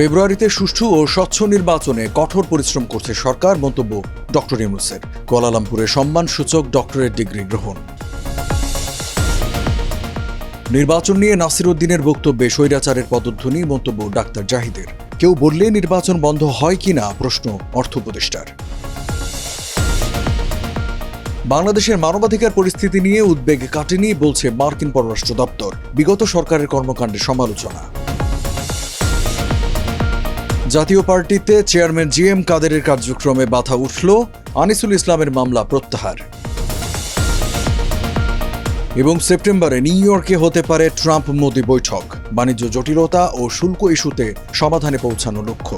ফেব্রুয়ারিতে সুষ্ঠু ও স্বচ্ছ নির্বাচনে কঠোর পরিশ্রম করছে সরকার, মন্তব্য ডক্টর ইউনূসের। কুয়ালালামপুরে সম্মানসূচক ডক্টরেট ডিগ্রি গ্রহণ। নির্বাচন নিয়ে নাসির উদ্দিনের বক্তব্যে স্বৈরাচারের পদধ্বনি, মন্তব্য ডাক্তার জাহিদের। কেউ বললে নির্বাচন বন্ধ হয় কিনা, প্রশ্ন অর্থ উপদেষ্টার। বাংলাদেশের মানবাধিকার পরিস্থিতি নিয়ে উদ্বেগ কাটেনি বলছে মার্কিন পররাষ্ট্র দপ্তর। বিগত সরকারের কর্মকাণ্ডে সমালোচনা। জাতীয় পার্টিতে চেয়ারম্যান জিএম কাদেরের কার্যক্রমে বাধা উঠল, আনিসুল ইসলামের মামলা প্রত্যাহার। এবং সেপ্টেম্বরে নিউ ইয়র্কে হতে পারে ট্রাম্প মোদি বৈঠক। বাণিজ্য জটিলতা ও শুল্ক ইস্যুতে সমাধানে পৌঁছানো লক্ষ্য।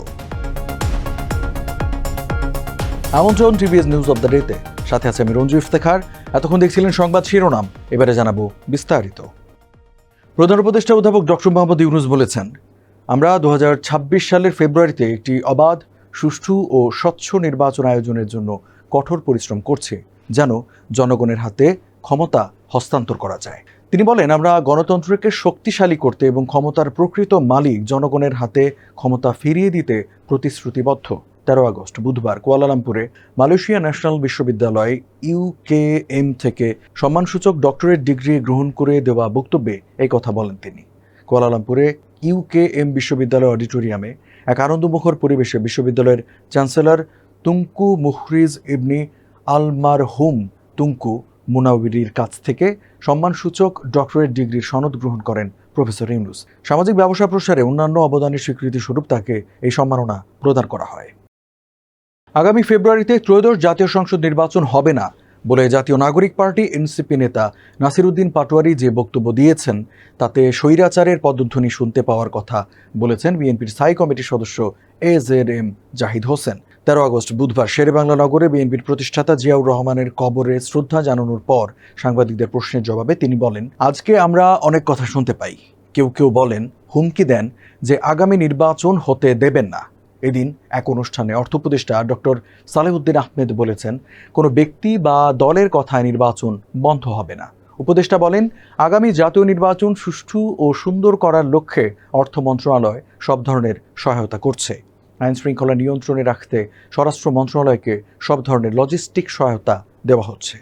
আমন্ত্রণ টিভিএস নিউজ অব দ্য ডেতে, সাথে আছে আমি রঞ্জু ইফতেখার। এতক্ষণ দেখছিলেন সংবাদ শিরোনাম, এবারে জানাবো বিস্তারিত। প্রধান উপদেষ্টা অধ্যাপক ডক্টর মোহাম্মদ ইউনূস বলেছেন, আমরা 2026 সালের ফেব্রুয়ারিতে একটি অবাধ, সুষ্ঠু ও স্বচ্ছ নির্বাচন আয়োজনের জন্য কঠোর পরিশ্রম করছি, যেন জনগণের হাতে ক্ষমতা হস্তান্তর করা যায়। তিনি বলেন, আমরা গণতন্ত্রকে শক্তিশালী করতে এবং ক্ষমতার প্রকৃত মালিক জনগণের হাতে ক্ষমতা ফিরিয়ে দিতে প্রতিশ্রুতিবদ্ধ। 13 আগস্ট বুধবার কুয়ালালামপুরে মালয়েশিয়া ন্যাশনাল বিশ্ববিদ্যালয় UKM থেকে সম্মানসূচক ডক্টরেট ডিগ্রি গ্রহণ করে দেওয়া বক্তব্যে এই কথা বলেন তিনি। কুয়ালালামপুরে UKM বিশ্ববিদ্যালয় অডিটোরিয়ামে এক আনন্দমুখর পরিবেশে বিশ্ববিদ্যালয়ের chancellor Tunku Muhriz Ibni Almarhum Tunku মুনাওয়িরির কাছ থেকে সম্মানসূচক ডক্টরেট ডিগ্রির সনদ গ্রহণ করেন প্রফেসর ইউনূস। সামাজিক ব্যবসা প্রসারে অন্যান্য অবদানের স্বীকৃতি স্বরূপ তাকে এই সম্মাননা প্রদান করা হয়। আগামী ফেব্রুয়ারিতে ত্রয়োদশ জাতীয় সংসদ নির্বাচন হবে না বলে জাতীয় নাগরিক পার্টি NCP নেতা নাসির উদ্দিন পাটোয়ারি যে বক্তব্য দিয়েছেন, তাতে স্বৈরাচারের পদধ্বনি শুনতে পাওয়ার কথা বলেছেন বিএনপির স্থায়ী কমিটির সদস্য AZM জাহিদ হোসেন। 13 আগস্ট বুধবার শেরেবাংলা নগরে বিএনপির প্রতিষ্ঠাতা জিয়াউর রহমানের কবরে শ্রদ্ধা জানানোর পর সাংবাদিকদের প্রশ্নের জবাবে তিনি বলেন, আজকে আমরা অনেক কথা শুনতে পাই। কেউ কেউ বলেন, হুমকি দেন যে আগামী নির্বাচন হতে দেবেন না। এদিন এক অনুষ্ঠানে অর্থ উপদেষ্টা ডক্টর সালেহউদ্দিন আহমেদ বলেছেন, কোনো ব্যক্তি বা দলের কথায় নির্বাচন বন্ধ হবে না। উপদেষ্টা বলেন, আগামী জাতীয় নির্বাচন সুষ্ঠু ও সুন্দর করার লক্ষ্যে অর্থ মন্ত্রণালয় সব ধরনের সহায়তা করছে। আইন শৃঙ্খলা নিয়ন্ত্রণে রাখতে স্বরাষ্ট্র মন্ত্রণালয়কে সব ধরনের লজিস্টিক সহায়তা দেওয়া হচ্ছে।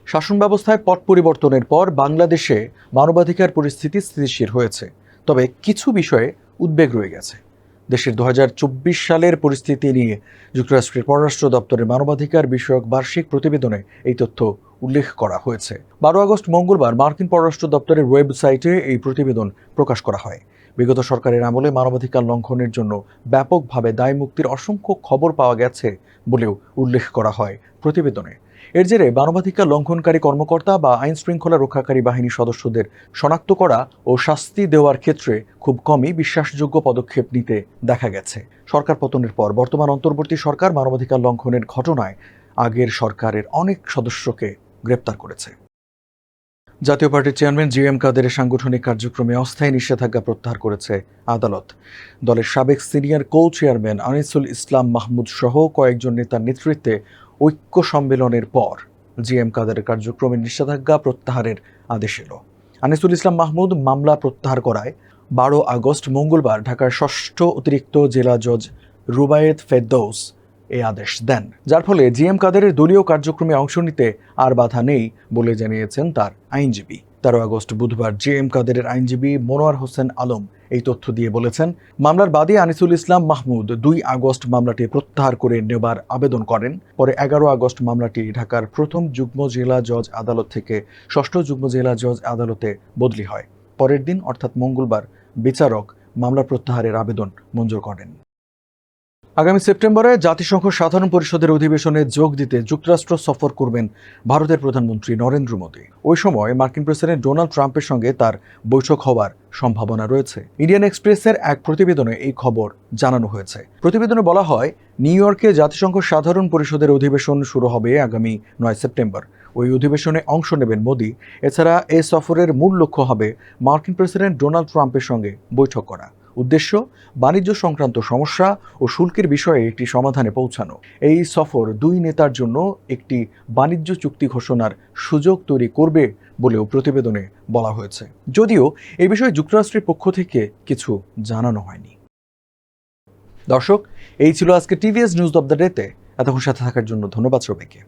শাসন ব্যবস্থায় পট পরিবর্তনের পর বাংলাদেশে মানবাধিকার পরিস্থিতি স্থিতিশীল হয়েছে, তবে কিছু বিষয়ে উদ্বেগ রয়ে গেছে। দেশের 2024 সালের পরিস্থিতি নিয়ে যুক্তরাষ্ট্রের পররাষ্ট্র দপ্তরের মানবাধিকার বিষয়ক বার্ষিক প্রতিবেদনে এই তথ্য উল্লেখ করা হয়েছে। 12 আগস্ট মঙ্গলবার মার্কিন পররাষ্ট্র দপ্তরের ওয়েবসাইটে এই প্রতিবেদন প্রকাশ করা হয়। বিগত সরকারের আমলে মানবাধিকার লঙ্ঘনের জন্য ব্যাপকভাবে দায়মুক্তির অসংখ্য খবর পাওয়া গেছে বলেও উল্লেখ করা হয় প্রতিবেদনে। এর জেরে মানবাধিকার লঙ্ঘনকারী কর্মকর্তা বা আইন শৃঙ্খলা রক্ষাকারী বাহিনীর সদস্যদের শনাক্ত করা ও শাস্তি দেওয়ার ক্ষেত্রে খুব কমই বিশ্বাসযোগ্য পদক্ষেপ নিতে দেখা গেছে। সরকার পতনের পর বর্তমান অন্তর্বর্তী সরকার মানবাধিকার লঙ্ঘনের ঘটনায় আগের সরকারের অনেক সদস্যকে গ্রেপ্তার করেছে। জাতীয় পার্টির চেয়ারম্যান জিএম কাদেরের সাংগঠনিক কার্যক্রমে অস্থায়ী নিষেধাজ্ঞা প্রত্যাহার করেছে আদালত। দলের সাবেক সিনিয়র কো চেয়ারম্যান আনিসুল ইসলাম মাহমুদ সহ কয়েকজন নেতার নেতৃত্বে ঐক্য সম্মেলনের পর জিএম কাদেরের কার্যক্রমে নিষেধাজ্ঞা প্রত্যাহারের আদেশ এলো। আনিসুল ইসলাম মাহমুদ মামলা প্রত্যাহার করায় 12 আগস্ট মঙ্গলবার ঢাকার 6ষ্ঠ অতিরিক্ত জেলা জজ রুবায়েত ফেরদৌস এই আদেশ দেন, যার ফলে জিএম কাদেরের দলীয় কার্যক্রমে অংশ নিতে আর বাধা নেই বলে জানিয়েছেন তার আইনজীবী। 13 আগস্ট বুধবার জিএম কাদেরের আইনজীবী মনোয়ার হোসেন আলম এই তথ্য দিয়ে বলেছেন, মামলার বাদী আনিসুল ইসলাম মাহমুদ 2 আগস্ট মামলাটি প্রত্যাহার করে নেবার আবেদন করেন। পরে 11 আগস্ট মামলাটি ঢাকার প্রথম যুগ্ম জেলা জজ আদালত থেকে 6ষ্ঠ যুগ্ম জেলা জজ আদালতে বদলি হয়। পরের দিন অর্থাৎ মঙ্গলবার বিচারক মামলা প্রত্যাহারের আবেদন মঞ্জুর করেন। আগামী সেপ্টেম্বরে জাতিসংঘ সাধারণ পরিষদের অধিবেশনে যোগ দিতে যুক্তরাষ্ট্র সফর করবেন ভারতের প্রধানমন্ত্রী নরেন্দ্র মোদী। ওই সময় মার্কিন প্রেসিডেন্ট ডোনাল্ড ট্রাম্পের সঙ্গে তার বৈঠক হওয়ার সম্ভাবনা রয়েছে। ইন্ডিয়ান এক্সপ্রেসের এক প্রতিবেদনে এই খবর জানানো হয়েছে। প্রতিবেদনে বলা হয়, নিউ ইয়র্কে জাতিসংঘ সাধারণ পরিষদের অধিবেশন শুরু হবে আগামী 9 সেপ্টেম্বর। ওই অধিবেশনে অংশ নেবেন মোদী। এছাড়া এই সফরের মূল লক্ষ্য হবে মার্কিন প্রেসিডেন্ট ডোনাল্ড ট্রাম্পের সঙ্গে বৈঠক করা। উদ্দেশ্য, বাণিজ্য সংক্রান্ত সমস্যা ও শুল্কের বিষয়ে একটি সমাধানে পৌঁছানো। এই সফর দুই নেতার জন্য একটি বাণিজ্য চুক্তি ঘোষণার সুযোগ তৈরি করবে বলেও প্রতিবেদনে বলা হয়েছে, যদিও এই বিষয়ে যুক্তরাষ্ট্রের পক্ষ থেকে কিছু জানানো হয়নি। দর্শক, এই ছিল আজকে টিভিএস নিউজ অব দ্য ডেতে। এতক্ষণ সাথে থাকার জন্য ধন্যবাদ সবাইকে।